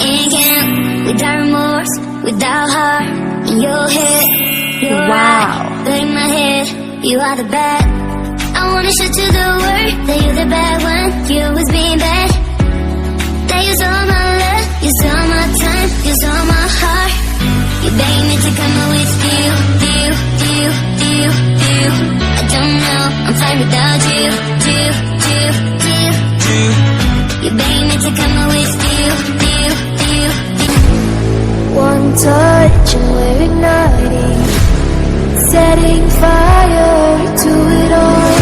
in camp, without remorse, without heart. In your head, you're right, but in my head, you are the bad. I wanna show you the word that you're the bad one. You was being bad. That you stole my love, you stole my time, you stole my heart. You begged me to come with you. I don't know, I'm fine without you. You begged me to come with you. One touch and we're igniting, setting fire to it all.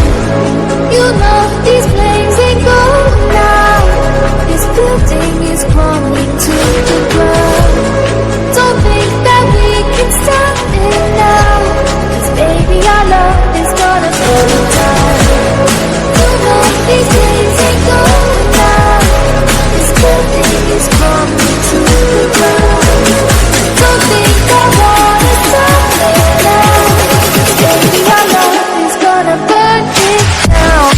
You know these flames ain't going out. This building is crumbling to the ground. Don't think that we can stop it now, 'cause baby our love is gonna burn it down. You know these flames ain't going out. This building is crumbling to the ground. Don't think I wanna stop it now, 'cause baby our love is gonna burn it down.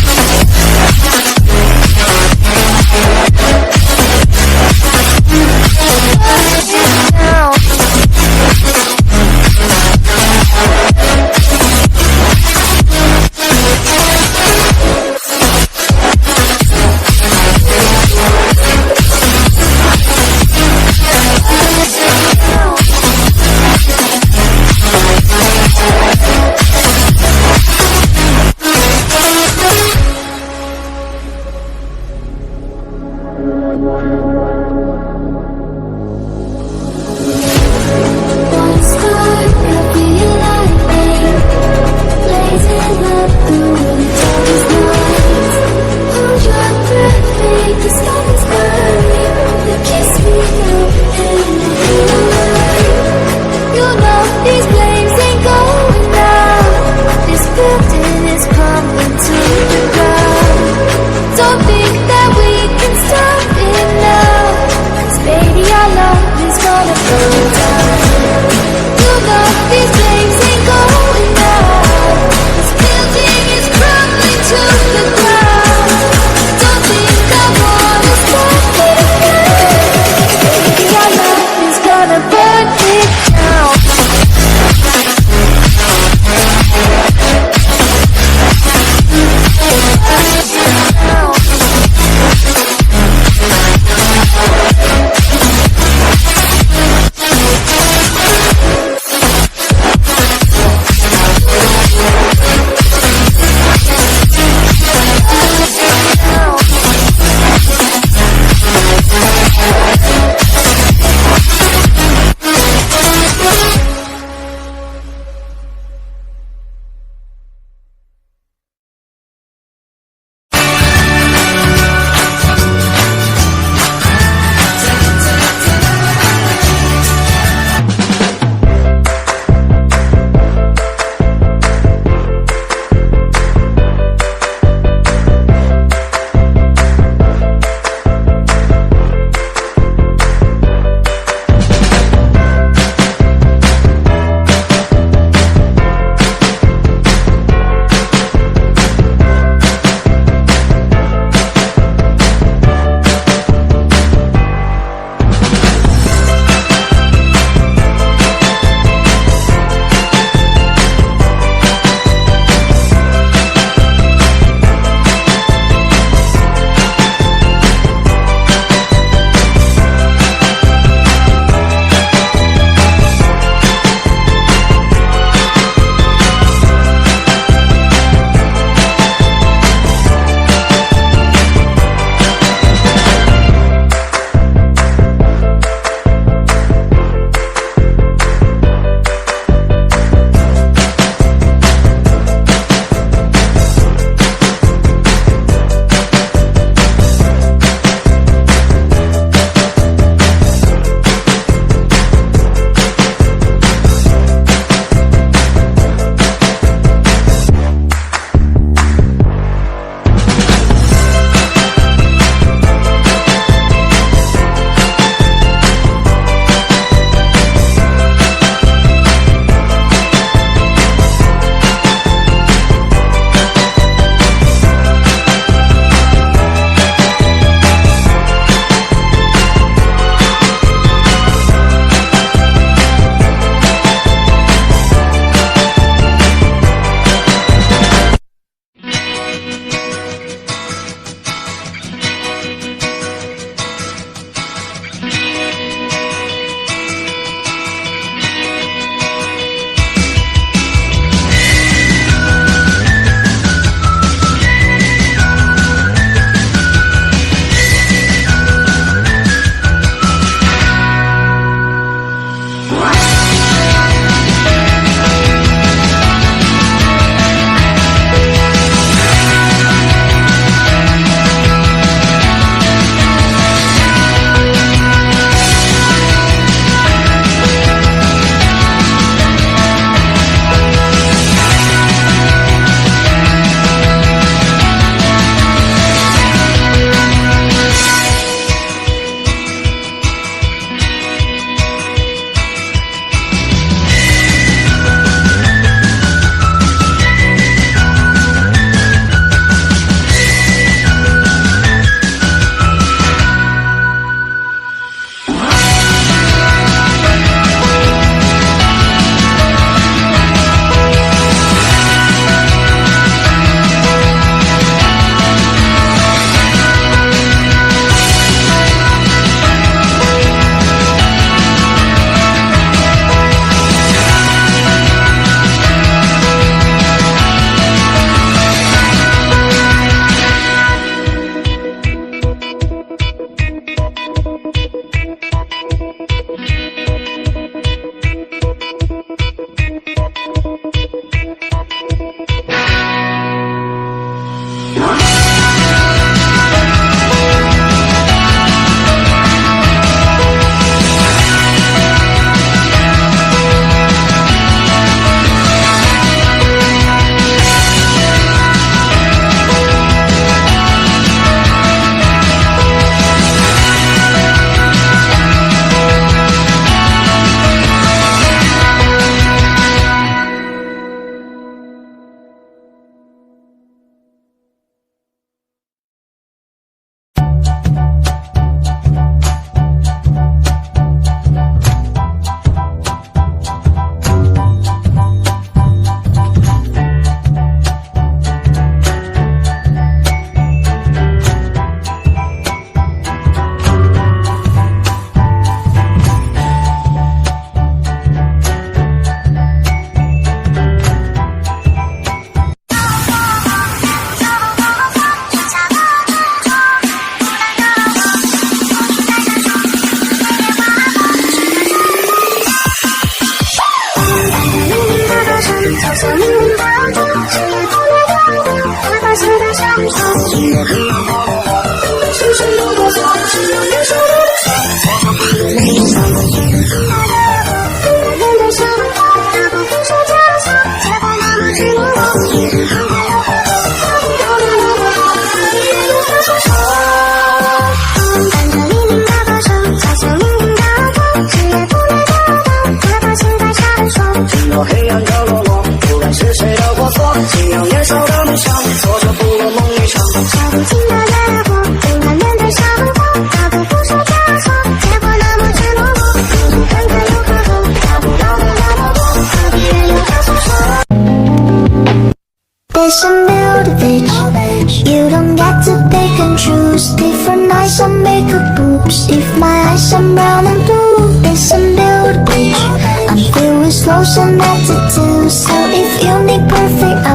bitch. You don't get to pick and choose. Different eyes on makeup boobs. If my eyes I'm brown and blue, it's a build bitch. I'm filled with slows and attitudes. So if you need perfect